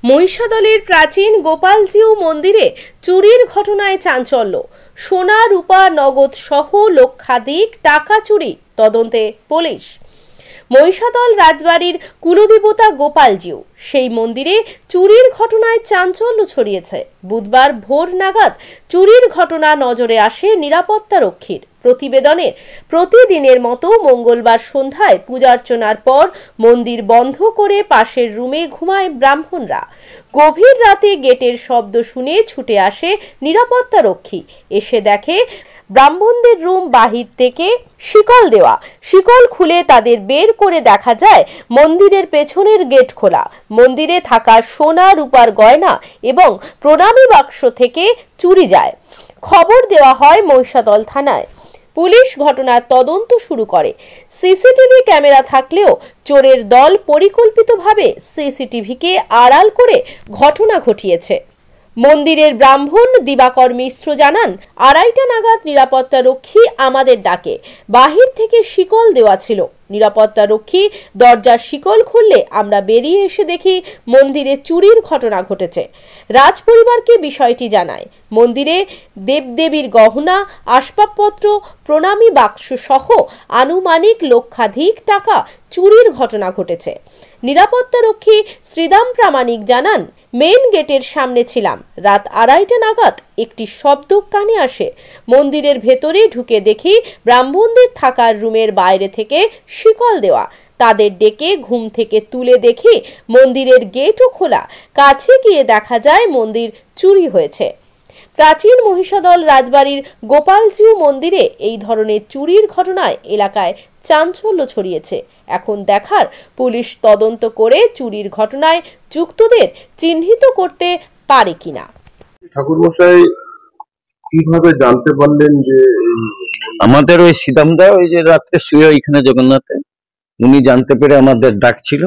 মহিষাদলের প্রাচীন গোপালজিউ মন্দিরে চুরির ঘটনায় চাঞ্চল্য। সোনা রূপা নগদ সহ লক্ষাধিক টাকা চুরি, তদন্তে পুলিশ। মহিষাদল রাজবাড়ির কুলদেবতা গোপালজিউ সেই মন্দিরে চুরির ঘটনায় চাঞ্চল্য ছড়িয়েছে। বুধবার ভোর নাগাদ চুরির ঘটনা নজরে আসে নিরাপত্তা রক্ষীর। প্রতিবেদনে প্রতিদিনের মতো মঙ্গলবার সন্ধ্যায় পূজার্চনার পর মন্দির বন্ধ করে পাশের রুমে ঘুমায় ব্রাহ্মণরা। গভীর রাতে গেটের শব্দ শুনে ছুটে আসে নিরাপত্তা রক্ষী। এসে দেখে ব্রাহ্মণদের রুম বাহির থেকে শিকল দেওয়া। শিকল খুলে তাদের বের করে দেখা যায় মন্দিরের পেছনের গেট খোলা। মন্দিরে থাকা সোনা রূপার গয়না এবং প্রণামী বাক্স থেকে চুরি যায়। খবর দেওয়া হয় মহিষাদল থানায়। পুলিশ ঘটনার তদন্ত শুরু করে। সিসিটিভি ক্যামেরা থাকলেও চোরের দল পরিকল্পিতভাবে সিসিটিভিকে আড়াল করে ঘটনা ঘটিয়েছে। মন্দিরের ব্রাহ্মণ দিবাকর মিশ্র জানান, 2:30 নাগাদ নিরাপত্তা রক্ষী আমাদের ডাকে। বাহির থেকে শিকল দেওয়া ছিল। নিরাপত্তা রক্ষী দরজার শিকল খুললে আমরা বেরিয়ে এসে দেখি মন্দিরে চুরির ঘটনা ঘটেছে। রাজপরিবারকে বিষয়টি জানায়। মন্দিরে দেবদেবীর গহনা, আসবাবপত্র, প্রণামী বাক্স সহ আনুমানিক লক্ষাধিক টাকা চুরির ঘটনা ঘটেছে। নিরাপত্তা রক্ষী শ্রীদাম প্রামাণিক জানান, মেন গেটের সামনে ছিলাম। রাত 2:30 নাগাদ একটি শব্দ কানে আসে। মন্দিরের ভেতরে ঢুকে দেখি ব্রাহ্মণদের থাকার রুমের বাইরে থেকে শিকল দেওয়া। তাদের ডেকে ঘুম থেকে তুলে দেখি মন্দিরের গেটও খোলা। কাছে গিয়ে দেখা যায় মন্দির চুরি হয়েছে। প্রাচীন মহিষাদল রাজবাড়ির গোপালজিউ মন্দিরে এই ধরনের চুরির ঘটনায় এলাকায় চাঞ্চল্য ছড়িয়েছে। এখন দেখার পুলিশ তদন্ত করে চুরির ঘটনায় যুক্তদের চিহ্নিত করতে পারে কিনা। ঠাকুরমশাই কিভাবে জানতে পারলেন যে আমাদের ওই সিদামদা ওই যে রাত্রে শুয়ে ওইখানে জগন্নাথে উনি জানতে পেরে আমাদের ডাকছিল।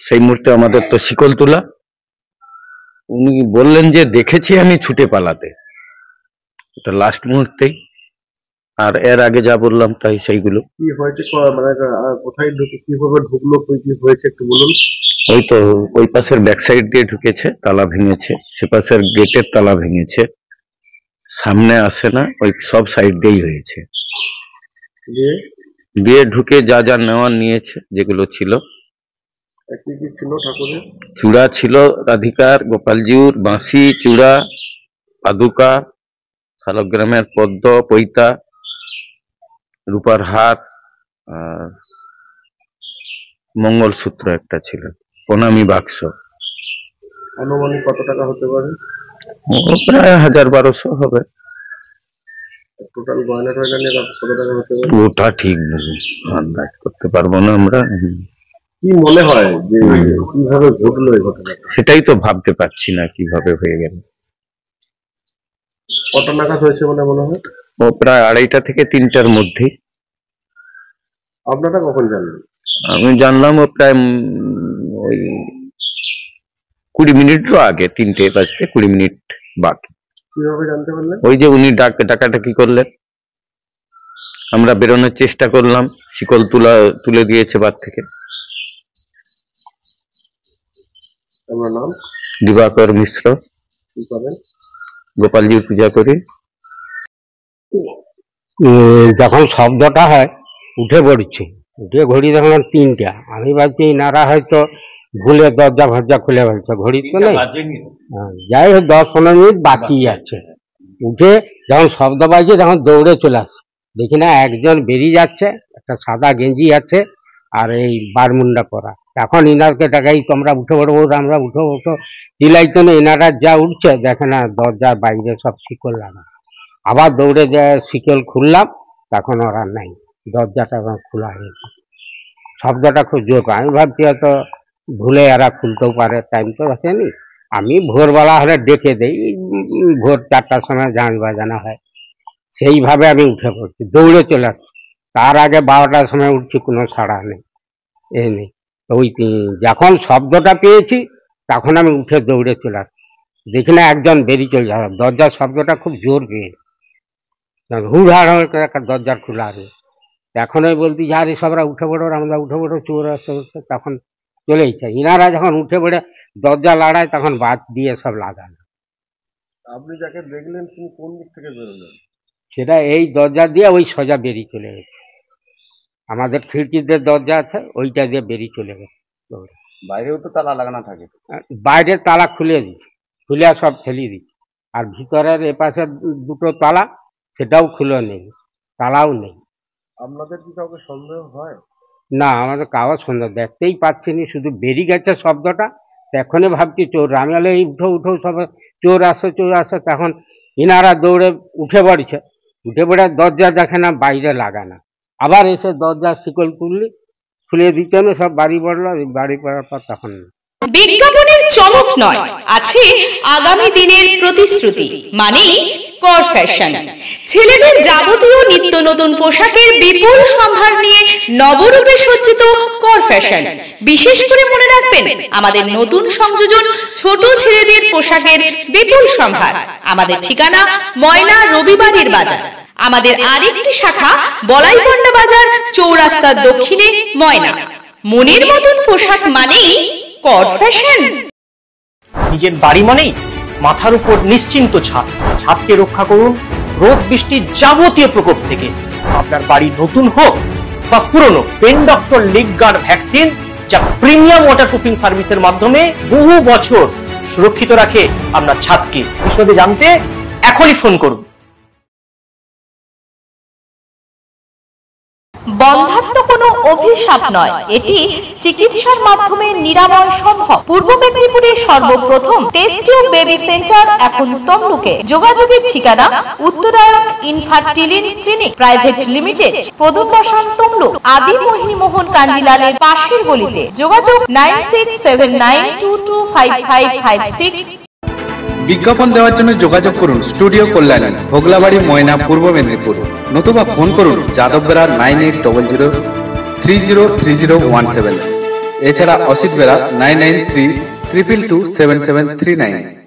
সেই মুহূর্তে আমাদের তো শিকল তোলা। উনি বললেন যে দেখেছি আমি ছুটে পালাতে, এটা লাস্ট মুহূর্তেই। আর এর আগে যা বললাম তাই সেইগুলো। কি হয়েছে, মানে কোথায় ঢুকে কিভাবে ঢুকলো, কি হয়েছে একটু বলুন। ওই তো ওই পাশের ব্যাক সাইড দিয়ে ঢুকেছে, তালা ভেঙেছে। সে পাশের গেটের তালা ভেঙেছে, সামনে আসে না, ওই সব সাইড দিয়েই হয়েছে। দিয়ে ঢুকে যা যা নেওয়ার নিয়েছে, যেগুলো ছিল। কি কি ছিল ঠাকুরের? চূড়া ছিল রাধিকার, গোপালজিউর, বাঁশি, চূড়া, পাদুকা, শালগ্রামের পদ্ম, পৈতা, রূপার হাত, আর মঙ্গলসূত্র একটা ছিল, প্রণামী বাক্স। আনুমানিক কত টাকা হতে পারে? প্রায় 1000-1200 হবে। টোটাল গয়না টয়না নিয়ে কত টাকা হতে পারে ওটা ঠিক আন্দাজ করতে পারবো না আমরা। কি মনে হয় যে কিভাবে ঘটলো এই ঘটনা? সেটাই তো ভাবতে পারছি না কিভাবে হয়ে গেল। কত নাগাদ হয়েছে বলে মনে হয়? ও প্রায় 2:30 থেকে 3টার মধ্যে। আপনারা কখন জানলেন? আমি জানলাম ও প্রায় ওই 20 মিনিটও আগে, 3টে বাজতে 20 মিনিট বাকি। কিভাবে জানতে পারলেন? ওই যে উনি ডাকাডাকি করলেন, আমরা বেরোনোর চেষ্টা করলাম, শিকল তুলে দিয়েছে বার থেকে। আমার নাম দিবাকর মিশ্র। কি করেন? গোপালজির পূজা করি। যখন শব্দটা হয় উঠে পড়ছি, উঠে ঘড়ি দেখলাম 3টা। আমি ভাবছি এনারা হয়তো ভুলে দরজা ফরজা খুলে ফেলছে, ঘড়ি তো নেই। যাই হোক 10-15 মিনিট বাকি আছে। উঠে যখন শব্দ বাজছে তখন দৌড়ে চলে আসছে। দেখি না একজন বেরিয়ে যাচ্ছে, একটা সাদা গেঞ্জি আছে আর এই বারমুন্ডা পরা। এখন ইনারকে টাকাই তোমরা উঠে পড়বো, আমরা উঠো উঠো চিলাইতো না। এনারা যা উঠছে দেখে না দরজার বাইরে সব শিকল লাগা। আবার দৌড়ে যায়, শিকল খুললাম, তখন ওরা নাই, দরজাটা খোলা হয়েছে। শব্দটা খুব জোর। আমি ভাবছি হয়তো ভুলে এরা খুলতেও পারে, টাইম তো আসেনি। আমি ভোরবেলা হলে ডেকে দেই, ভোর 4টার সময় ঝাঁঝ বাজানো হয়, সেইভাবে আমি উঠে পড়ছি, দৌড়ে চলে আসছি। তার আগে 12টার সময় উঠছি, কোনো সাড়া নেই, এ নেই। তো ওই যখন শব্দটা পেয়েছি তখন আমি উঠে দৌড়ে চলে আসছি। দেখি না একজন বেরিয়ে চলে যাবে, দরজার শব্দটা খুব জোর পেয়ে হুড়হাড় করে একটা দরজার খোলা আছে। এখন ওই বলতে যে আরে সবরা উঠে পড়ো, আমরা উঠে পড়ো, চোর আসছে। তখন চলেইছে। ইনারা যখন উঠে পড়ে দরজা লাগায় তখন বাদ দিয়ে সব লাগানো। আপনি যাকে দেখলেন তিনি কোন দিক থেকে বেরোলেন? সেটা এই দরজা দিয়ে ওই সোজা বেরিয়ে চলে গেছে। আমাদের খিড়কিতে দরজা আছে, ওইটা দিয়ে বেরিয়ে চলে গেছে। বাইরেও তো তালা লাগানো থাকে। বাইরের তালা খুলে দিচ্ছে, খুলে সব ফেলে দিচ্ছে। আর ভিতরের এপাশে দুটো তালা, সেটাও খুলে নেই, তালাও নেই। আপনাদের কি কাউকে সন্দেহ হয়? না, আমাদের কাগজ সন্দেহ দেখতেই পাচ্ছি না, শুধু বেরিয়ে গেছে শব্দটা। এখনই ভাবছি চোর। আমি হলে উঠো উঠো, সব চোর আসছে। তখন ইনারা দৌড়ে উঠে পড়ছে, উঠে পড়ে দরজা দেখে না বাইরে লাগানো। আবার এসে দরজা শিকল খুলে দিতে না, সব বাড়ি পড়লো। বাড়ি পড়ার পর তখন বিজ্ঞাপনের চমক নয়, আছে আগামী দিনের প্রতিশ্রুতি, মানে কর ফ্যাশন। ছেলেদের যাবতীয় নিত্য নতুন পোশাকের বিপুল সম্ভার নিয়ে নবরূপে সজ্জিত কর ফ্যাশন। বিশেষ করে মনে রাখবেন, আমাদের নতুন সংযোজন ছোট ছেলেদের পোশাকের বিপুল সম্ভার। আমাদের ঠিকানা ময়না রবিবারের বাজার। আমাদের আরেকটি শাখা বলাইপন্ডা বাজার, চৌরাস্তার দক্ষিণে ময়না। মনের মতন পোশাক মানেই কর ফ্যাশন। নিজের বাড়ি মানেই মাথার উপর নিশ্চিন্ত ছাদ। ছাদকে রক্ষা করুন রোদ বৃষ্টির যাবতীয় প্রকোপ থেকে। আপনার বাড়ি নতুন হোক বা পুরনো, পেন ডক্টর লিগ গার্ড ভ্যাকসিন, যা প্রিমিয়াম ওয়াটারপ্রুফিং সার্ভিসের মাধ্যমে বহু বছর সুরক্ষিত রাখে আপনার ছাদকে। বিশদে জানতে এখনই ফোন করুন। বন্ধ্যাত্ব কোনো অভিশাপ নয়, এটি চিকিৎসার মাধ্যমে নিরাময় সম্ভব। পূর্ব মেদিনীপুরের সর্বপ্রথম টেস্ট টিউব বেবি সেন্টার এখন তমলুকে। যোগাযোগের ঠিকানা উত্তরায়ণ ইনফার্টিলিটি ক্লিনিক প্রাইভেট লিমিটেড, প্রদূত বসান তমলুক, আদি মোহিনী মোহন কান্দিলালের পাশের গলিতে। যোগাযোগ 9679225556। বিজ্ঞাপন দেওয়ার জন্য যোগাযোগ করুন স্টুডিও কল্যাণী, ভোগলাবাড়ি, ময়না, পূর্ব মেদিনীপুর। নতুবা ফোন করুন যাদব বেরা 9800303017। এছাড়া অসিত বেরা 9932227739।